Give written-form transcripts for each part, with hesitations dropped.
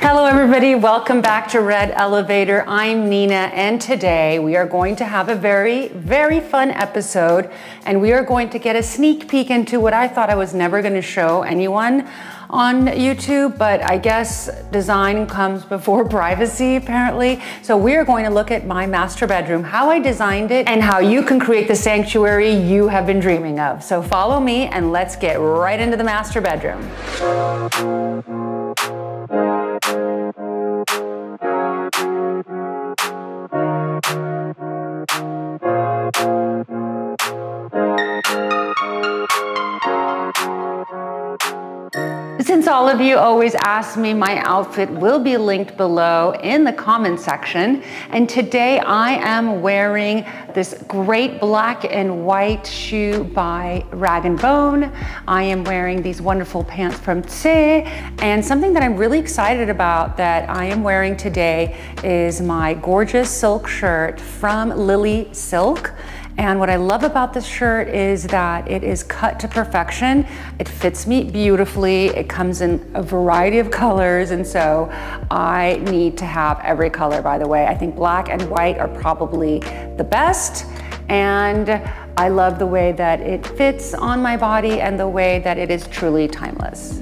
Hello everybody, welcome back to Red Elevator. I'm Nina, and today we are going to have a very fun episode, and we are going to get a sneak peek into what I thought I was never going to show anyone on YouTube, but I guess design comes before privacy apparently. So we are going to look at my master bedroom, how I designed it, and how you can create the sanctuary you have been dreaming of. So follow me and let's get right into the master bedroom. Since all of you always ask me, my outfit will be linked below in the comment section. And today I am wearing this great black and white shoe by Rag & Bone. I am wearing these wonderful pants from Takesh. And something that I'm really excited about that I am wearing today is my gorgeous silk shirt from Lily Silk. And what I love about this shirt is that it is cut to perfection. It fits me beautifully. It comes in a variety of colors, and so I need to have every color, by the way. I think black and white are probably the best, and I love the way that it fits on my body and the way that it is truly timeless.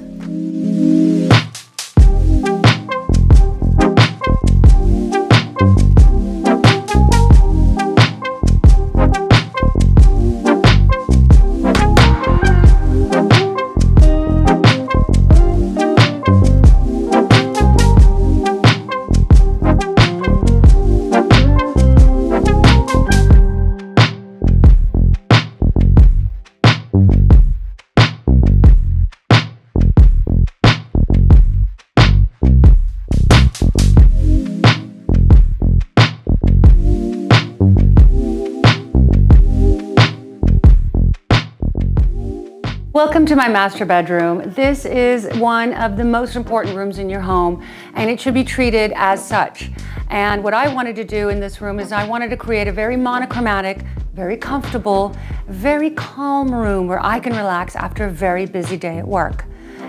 Welcome to my master bedroom. This is one of the most important rooms in your home, and it should be treated as such. And what I wanted to do in this room is I wanted to create a very monochromatic, very comfortable, very calm room where I can relax after a very busy day at work.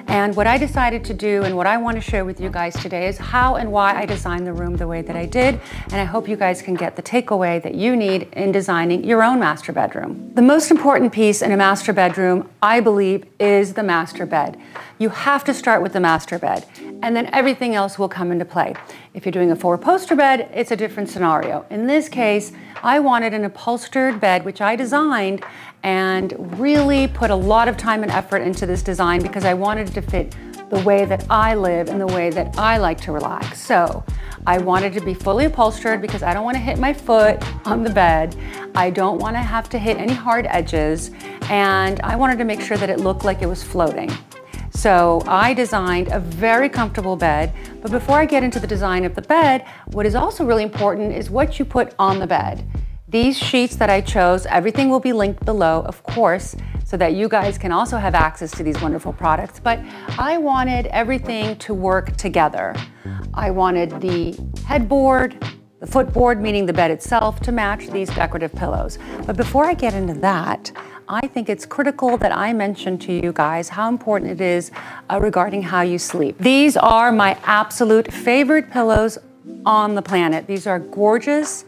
And what I decided to do and what I want to share with you guys today is how and why I designed the room the way that I did. And I hope you guys can get the takeaway that you need in designing your own master bedroom. The most important piece in a master bedroom, I believe, is the master bed. You have to start with the master bed, and then everything else will come into play. If you're doing a four-poster bed, it's a different scenario. In this case, I wanted an upholstered bed, which I designed and really put a lot of time and effort into this design because I wanted it to fit the way that I live and the way that I like to relax. So I wanted to be fully upholstered because I don't want to hit my foot on the bed. I don't want to have to hit any hard edges, and I wanted to make sure that it looked like it was floating. So I designed a very comfortable bed, but before I get into the design of the bed, what is also really important is what you put on the bed. These sheets that I chose, everything will be linked below, of course, so that you guys can also have access to these wonderful products. But I wanted everything to work together. I wanted the headboard, the footboard, meaning the bed itself, to match these decorative pillows. But before I get into that, I think it's critical that I mention to you guys how important it is regarding how you sleep. These are my absolute favorite pillows on the planet. These are gorgeous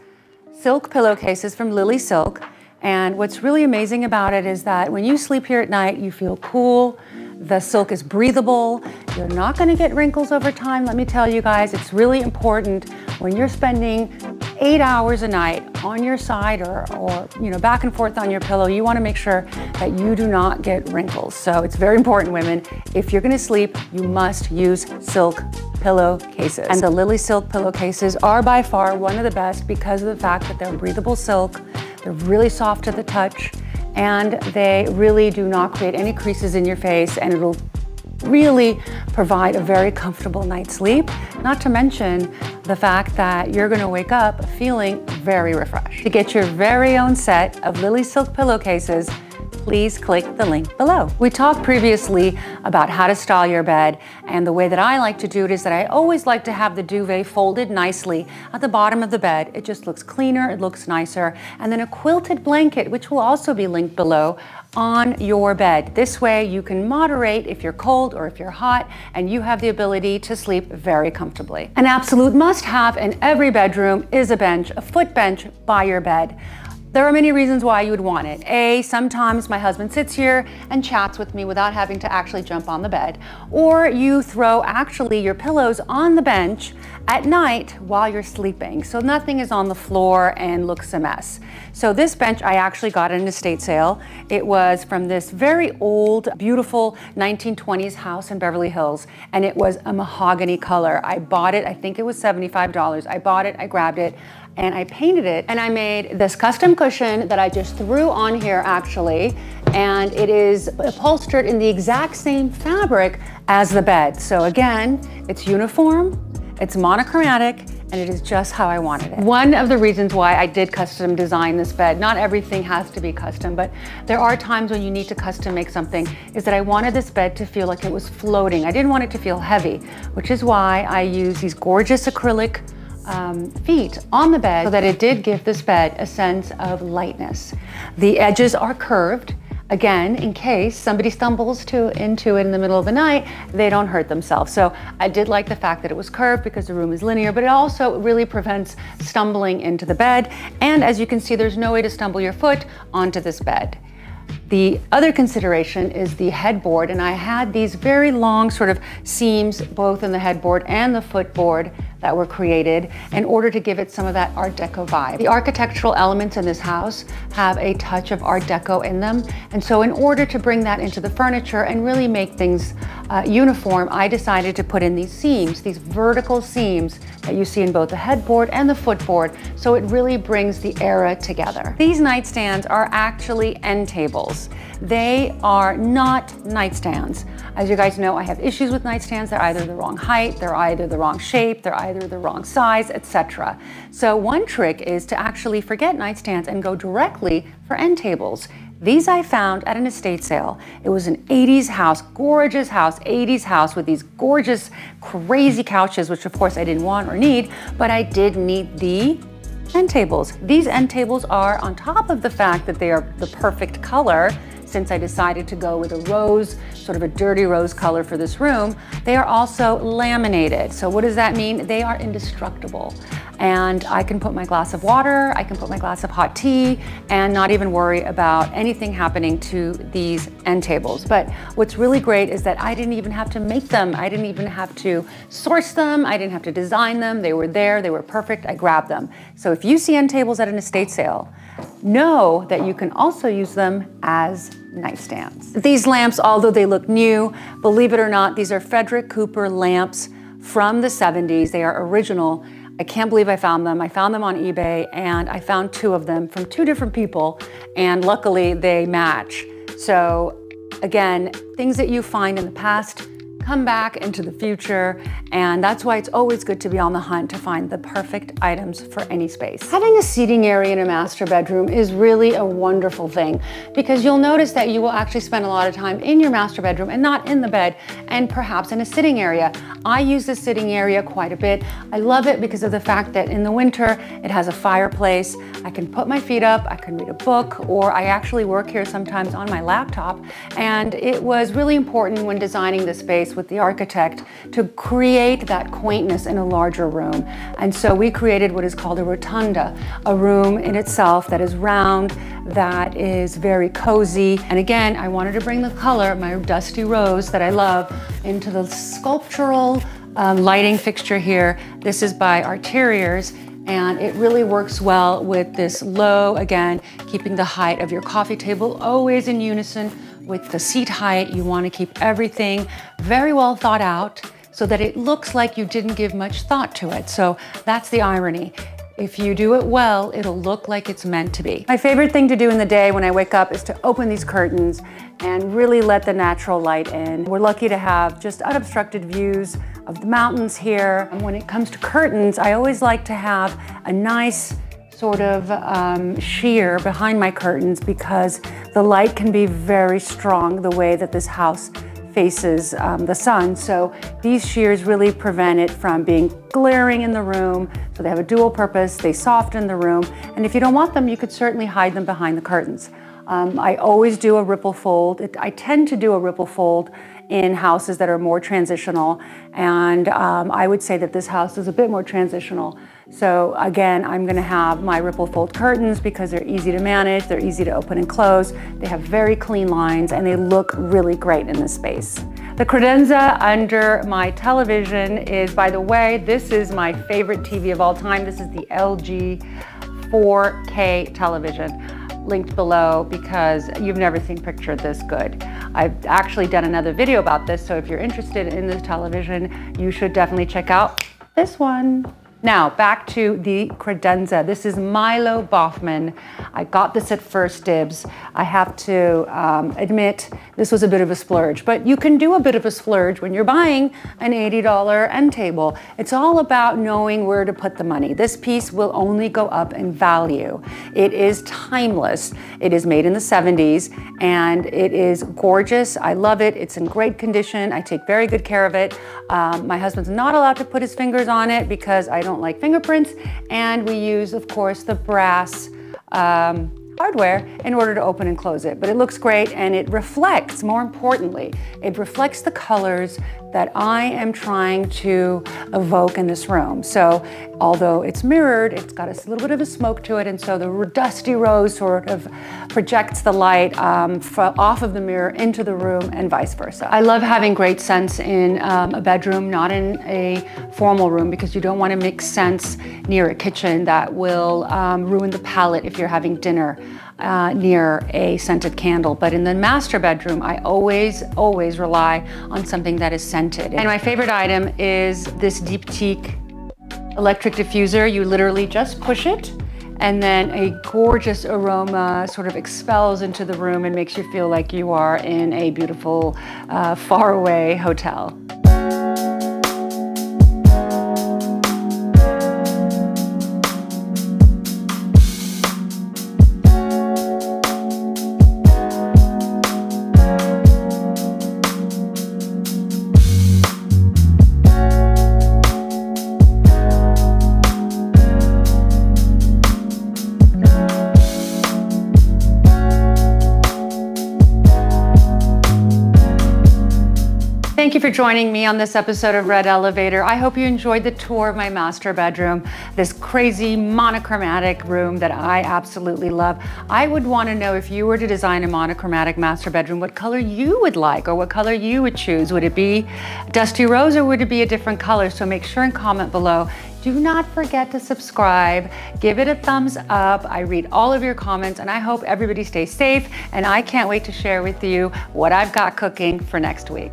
silk pillowcases from Lily Silk. And what's really amazing about it is that when you sleep here at night, you feel cool. The silk is breathable. You're not going to get wrinkles over time. Let me tell you guys, it's really important when you're spending 8 hours a night on your side or back and forth on your pillow, you want to make sure that you do not get wrinkles. So it's very important, women, if you're going to sleep, you must use silk pillowcases. And the Lily Silk pillowcases are by far one of the best because of the fact that they're breathable silk, they're really soft to the touch, and they really do not create any creases in your face, and it'll really provide a very comfortable night's sleep, not to mention the fact that you're going to wake up feeling very refreshed. To get your very own set of Lily Silk pillowcases, please click the link below. We talked previously about how to style your bed, and the way that I like to do it is that I always like to have the duvet folded nicely at the bottom of the bed. It just looks cleaner, it looks nicer. And then a quilted blanket, which will also be linked below, on your bed. This way you can moderate if you're cold or if you're hot, and you have the ability to sleep very comfortably. An absolute must-have in every bedroom is a bench, a foot bench by your bed. There are many reasons why you would want it. A, sometimes my husband sits here and chats with me without having to actually jump on the bed. Or you throw actually your pillows on the bench at night while you're sleeping, so nothing is on the floor and looks a mess. So this bench I actually got at an estate sale. It was from this very old, beautiful 1920s house in Beverly Hills, and it was a mahogany color. I bought it, I think it was $75. I bought it, I grabbed it, and I painted it, and I made this custom cushion that I just threw on here actually, and it is upholstered in the exact same fabric as the bed. So again, it's uniform, it's monochromatic, and it is just how I wanted it. One of the reasons why I did custom design this bed, not everything has to be custom, but there are times when you need to custom make something, is that I wanted this bed to feel like it was floating. I didn't want it to feel heavy, which is why I use these gorgeous acrylic feet on the bed so that it did give this bed a sense of lightness. The edges are curved. Again, in case somebody stumbles into it in the middle of the night, they don't hurt themselves. So I did like the fact that it was curved because the room is linear, but it also really prevents stumbling into the bed. And as you can see, there's no way to stumble your foot onto this bed. The other consideration is the headboard, and I had these very long sort of seams both in the headboard and the footboard that were created in order to give it some of that Art Deco vibe. The architectural elements in this house have a touch of Art Deco in them, and so in order to bring that into the furniture and really make things uniform, I decided to put in these seams, these vertical seams that you see in both the headboard and the footboard, so it really brings the era together. These nightstands are actually end tables. They are not nightstands. As you guys know, I have issues with nightstands. They're either the wrong height, they're either the wrong shape, they're either the wrong size, etc. So one trick is to actually forget nightstands and go directly for end tables. These I found at an estate sale. It was an 80s house, gorgeous house, 80s house with these gorgeous, crazy couches, which of course I didn't want or need, but I did need the end tables. These end tables are, on top of the fact that they are the perfect color, since I decided to go with a rose, sort of a dirty rose color for this room, they are also laminated. So what does that mean? They are indestructible. And I can put my glass of water, I can put my glass of hot tea, and not even worry about anything happening to these end tables. But what's really great is that I didn't even have to make them. I didn't even have to source them. I didn't have to design them. They were there, they were perfect, I grabbed them. So if you see end tables at an estate sale, know that you can also use them as nightstands. These lamps, although they look new, believe it or not, these are Frederick Cooper lamps from the 70s. They are original. I can't believe I found them. I found them on eBay, and I found two of them from two different people, and luckily they match. So again, things that you find in the past come back into the future, and that's why it's always good to be on the hunt to find the perfect items for any space. Having a seating area in a master bedroom is really a wonderful thing, because you'll notice that you will actually spend a lot of time in your master bedroom and not in the bed, and perhaps in a sitting area. I use the sitting area quite a bit. I love it because of the fact that in the winter it has a fireplace. I can put my feet up, I can read a book, or I actually work here sometimes on my laptop. And it was really important when designing the space with the architect to create that quaintness in a larger room. And so we created what is called a rotunda, a room in itself that is round, that is very cozy. And again, I wanted to bring the color, my dusty rose that I love, into the sculptural lighting fixture here. This is by Arteriors, and it really works well with this low, again, keeping the height of your coffee table always in unison with the seat height. You want to keep everything very well thought out so that it looks like you didn't give much thought to it. So that's the irony. If you do it well, it'll look like it's meant to be. My favorite thing to do in the day when I wake up is to open these curtains and really let the natural light in. We're lucky to have just unobstructed views of the mountains here. And when it comes to curtains, I always like to have a nice sort of sheer behind my curtains, because the light can be very strong the way that this house faces the sun. So these sheers really prevent it from being glaring in the room. So they have a dual purpose, they soften the room. And if you don't want them, you could certainly hide them behind the curtains. I always do a ripple fold. I tend to do a ripple fold in houses that are more transitional, and I would say that this house is a bit more transitional. So again, I'm gonna have my ripple fold curtains because they're easy to manage, they're easy to open and close, they have very clean lines, and they look really great in this space. The credenza under my television is, by the way, this is my favorite TV of all time. This is the LG 4K television, linked below, because you've never seen picture this good. I've actually done another video about this, so if you're interested in this television, you should definitely check out this one. Now, back to the credenza. This is Milo Boffman. I got this at First Dibs. I have to admit, this was a bit of a splurge, but you can do a bit of a splurge when you're buying an $80 end table. It's all about knowing where to put the money. This piece will only go up in value. It is timeless. It is made in the 70s, and it is gorgeous. I love it. It's in great condition. I take very good care of it. My husband's not allowed to put his fingers on it because I don't like fingerprints, and we use, of course, the brass hardware in order to open and close it. But it looks great, and it reflects, more importantly, it reflects the colors that I am trying to evoke in this room. So although it's mirrored, it's got a little bit of a smoke to it, and so the dusty rose sort of projects the light off of the mirror into the room and vice versa. I love having great scents in a bedroom, not in a formal room, because you don't want to mix scents near a kitchen that will ruin the palate if you're having dinner near a scented candle. But in the master bedroom, I always rely on something that is scented. And my favorite item is this Deep Teak electric diffuser. You literally just push it, and then a gorgeous aroma sort of expels into the room and makes you feel like you are in a beautiful, faraway hotel. Thank you for joining me on this episode of Red Elevator. I hope you enjoyed the tour of my master bedroom, this crazy monochromatic room that I absolutely love. I would want to know, if you were to design a monochromatic master bedroom, what color you would like, or what color you would choose. Would it be dusty rose, or would it be a different color? So make sure and comment below. Do not forget to subscribe, give it a thumbs up. I read all of your comments, and I hope everybody stays safe, and I can't wait to share with you what I've got cooking for next week.